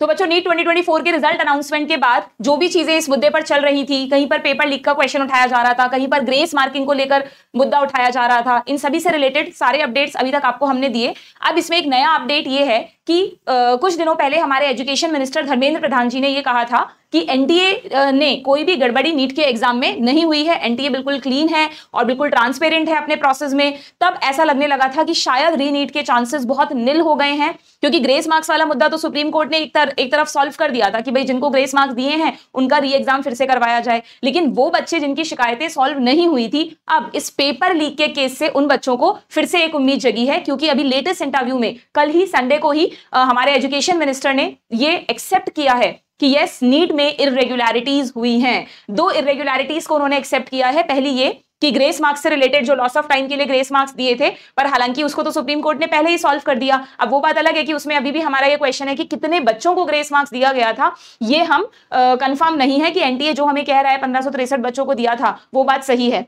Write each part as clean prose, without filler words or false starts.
तो बच्चों नीट 2024 के रिजल्ट अनाउंसमेंट के बाद जो भी चीजें इस मुद्दे पर चल रही थी, कहीं पर पेपर लीक का क्वेश्चन उठाया जा रहा था, कहीं पर ग्रेस मार्किंग को लेकर मुद्दा उठाया जा रहा था, इन सभी से रिलेटेड सारे अपडेट्स अभी तक आपको हमने दिए। अब इसमें एक नया अपडेट ये है कि कुछ दिनों पहले हमारे एजुकेशन मिनिस्टर धर्मेंद्र प्रधान जी ने ये कहा था कि एनटीए ने कोई भी गड़बड़ी नीट के एग्जाम में नहीं हुई है, एनटीए बिल्कुल क्लीन है और बिल्कुल ट्रांसपेरेंट है अपने प्रोसेस में। तब ऐसा लगने लगा था कि शायद रीनीट के चांसेस बहुत निल हो गए हैं, क्योंकि ग्रेस मार्क्स वाला मुद्दा तो सुप्रीम कोर्ट ने एक तरफ सॉल्व कर दिया था कि भाई जिनको ग्रेस मार्क्स दिए हैं उनका री एग्जाम फिर से करवाया जाए। लेकिन वो बच्चे जिनकी शिकायतें सॉल्व नहीं हुई थी, अब इस पेपर लीक के केस से उन बच्चों को फिर से एक उम्मीद जगी है, क्योंकि अभी लेटेस्ट इंटरव्यू में कल ही संडे को ही हमारे एजुकेशन मिनिस्टर ने ये एक्सेप्ट किया है कि यस नीट में इर्रेगुलरिटीज हुई हैं। दो इर्रेगुलरिटीज को उन्होंने एक्सेप्ट किया है। पहली ये कि ग्रेस मार्क्स से रिलेटेड जो लॉस ऑफ टाइम के लिए ग्रेस मार्क्स दिए थे, पर हालांकि उसको तो सुप्रीम कोर्ट ने पहले ही सॉल्व कर दिया। अब वो बात अलग है कि उसमें अभी भी हमारा ये क्वेश्चन है कि कितने बच्चों को ग्रेस मार्क्स दिया गया था, ये हम कंफर्म नहीं है कि एनटीए जो हमें कह रहा है 1563 बच्चों को दिया था वो बात सही है।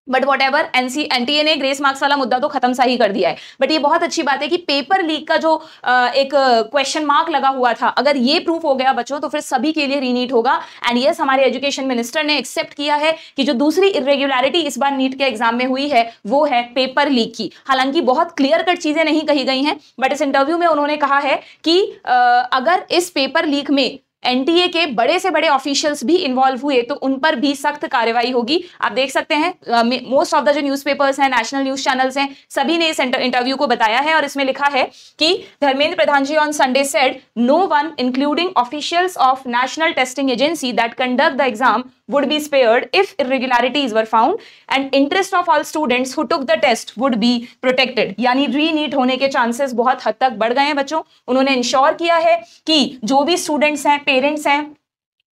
बट वॉट एवर, एनटीए ने ग्रेस मार्क्स वाला मुद्दा तो खत्म सा ही कर दिया है। बट ये बहुत अच्छी बात है कि पेपर लीक का जो एक क्वेश्चन मार्क लगा हुआ था, अगर ये प्रूफ हो गया बच्चों तो फिर सभी के लिए रीनीट होगा। एंड यस, हमारे एजुकेशन मिनिस्टर ने एक्सेप्ट किया है कि जो दूसरी इरेगुलरिटी इस बार नीट के एग्जाम में हुई है वो है पेपर लीक की। हालांकि बहुत क्लियर कट चीजें नहीं कही गई हैं, बट इस इंटरव्यू में उन्होंने कहा है कि अगर इस पेपर लीक में एनटीए के बड़े से बड़े ऑफिशियल्स भी इन्वॉल्व हुए तो उन पर भी सख्त कार्रवाई होगी। आप देख सकते हैं मोस्ट ऑफ द जो न्यूज़पेपर्स हैं, नेशनल न्यूज चैनल्स हैं, सभी ने इस इंटरव्यू को बताया है और इसमें लिखा है कि Dharmendra Pradhan ji on Sunday said no one including officials of National Testing Agency that conduct the exam would be spared if irregularities were found and interest of all students who took the test would be protected। यानी रीनीट होने के chances बहुत हद तक बढ़ गए हैं बच्चों। उन्होंने इंश्योर किया है कि जो भी स्टूडेंट्स हैं, पेरेंट्स हैं,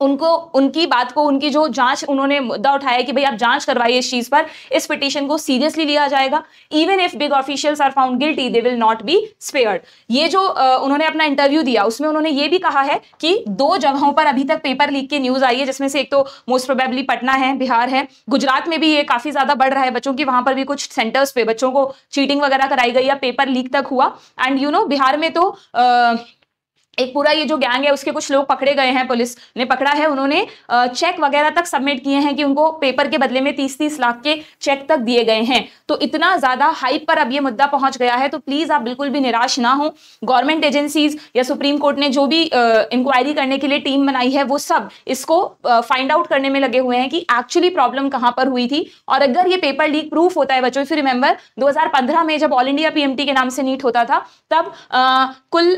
उनको उनकी बात को, उनकी जो जांच उन्होंने मुद्दा उठाया कि भाई आप जांच करवाइए इस चीज पर, इस पिटीशन को सीरियसली लिया जाएगा। Even if big officials are found guilty they will not be spared. ये जो उन्होंने अपना इंटरव्यू दिया उसमें उन्होंने ये भी कहा है कि 2 जगहों पर अभी तक पेपर लीक की न्यूज आई है, जिसमें से एक तो मोस्ट प्रोबेबली पटना है, बिहार है, गुजरात में भी ये काफी ज्यादा बढ़ रहा है बच्चों की, वहां पर भी कुछ सेंटर्स पे बच्चों को चीटिंग वगैरह कराई गई या पेपर लीक तक हुआ। एंड यू नो बिहार में तो एक पूरा ये जो गैंग है उसके कुछ लोग पकड़े गए हैं, पुलिस ने पकड़ा है, उन्होंने चेक वगैरह तक सबमिट किए हैं कि उनको पेपर के बदले में 30-30 लाख के चेक तक दिए गए हैं। तो इतना ज्यादा हाइप पर अब ये मुद्दा पहुंच गया है, तो प्लीज आप बिल्कुल भी निराश ना हो। गवर्नमेंट एजेंसीज या सुप्रीम कोर्ट ने जो भी इंक्वायरी करने के लिए टीम बनाई है वो सब इसको फाइंड आउट करने में लगे हुए हैं कि एक्चुअली प्रॉब्लम कहां पर हुई थी। और अगर ये पेपर लीक प्रूफ होता है बच्चों, इफ यू रिमेंबर 2015 में जब ऑल इंडिया पीएमटी के नाम से नीट होता था, तब कुल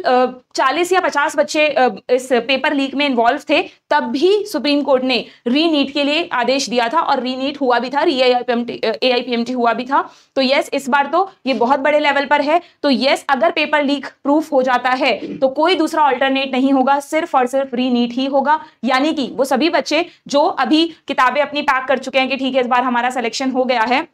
40 या 50 बच्चे इस पेपर लीक में इन्वॉल्व थे, तब भी सुप्रीम कोर्ट ने रीनीट के लिए आदेश दिया था और रीनीट हुआ भी था, एआईपीएमटी हुआ भी था। तो यस, इस बार तो ये बहुत बड़े लेवल पर है। तो यस, अगर पेपर लीक प्रूफ हो जाता है तो कोई दूसरा अल्टरनेट नहीं होगा, सिर्फ और सिर्फ रीनीट ही होगा। यानी कि वो सभी बच्चे जो अभी किताबें अपनी पैक कर चुके हैं कि ठीक है इस बार हमारा सिलेक्शन हो गया है,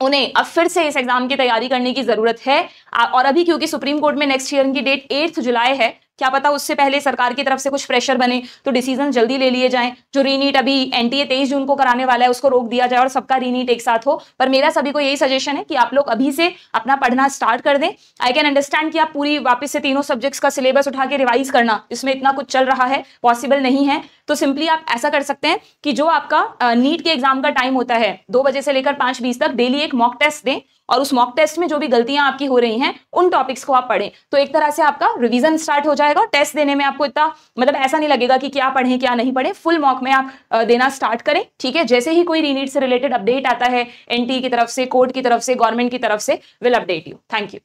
उन्हें अब फिर से इस एग्जाम की तैयारी करने की जरूरत है। और अभी क्योंकि सुप्रीम कोर्ट में नेक्स्ट ईयर की डेट 8 जुलाई है, क्या पता उससे पहले सरकार की तरफ से कुछ प्रेशर बने तो डिसीजन जल्दी ले लिए जाएं। जो रीनीट अभी एनटीए 23 जून को कराने वाला है उसको रोक दिया जाए और सबका रीनीट एक साथ हो। पर मेरा सभी को यही सजेशन है कि आप लोग अभी से अपना पढ़ना स्टार्ट कर दें। आई कैन अंडरस्टैंड कि आप पूरी वापस से तीनों सब्जेक्ट्स का सिलेबस उठा के रिवाइज करना, इसमें इतना कुछ चल रहा है, पॉसिबल नहीं है। तो सिंपली आप ऐसा कर सकते हैं कि जो आपका नीट के एग्जाम का टाइम होता है 2 बजे से लेकर 5:20 तक, डेली एक मॉक टेस्ट दें और उस मॉक टेस्ट में जो भी गलतियां आपकी हो रही हैं उन टॉपिक्स को आप पढ़ें। तो एक तरह से आपका रिवीजन स्टार्ट हो जाएगा। टेस्ट देने में आपको इतना मतलब ऐसा नहीं लगेगा कि क्या पढ़ें क्या नहीं पढ़ें, फुल मॉक में आप देना स्टार्ट करें। ठीक है, जैसे ही कोई रीनीट से रिलेटेड अपडेट आता है एनटीए की तरफ से, कोर्ट की तरफ से, गवर्नमेंट की तरफ से, will update you. Thank you.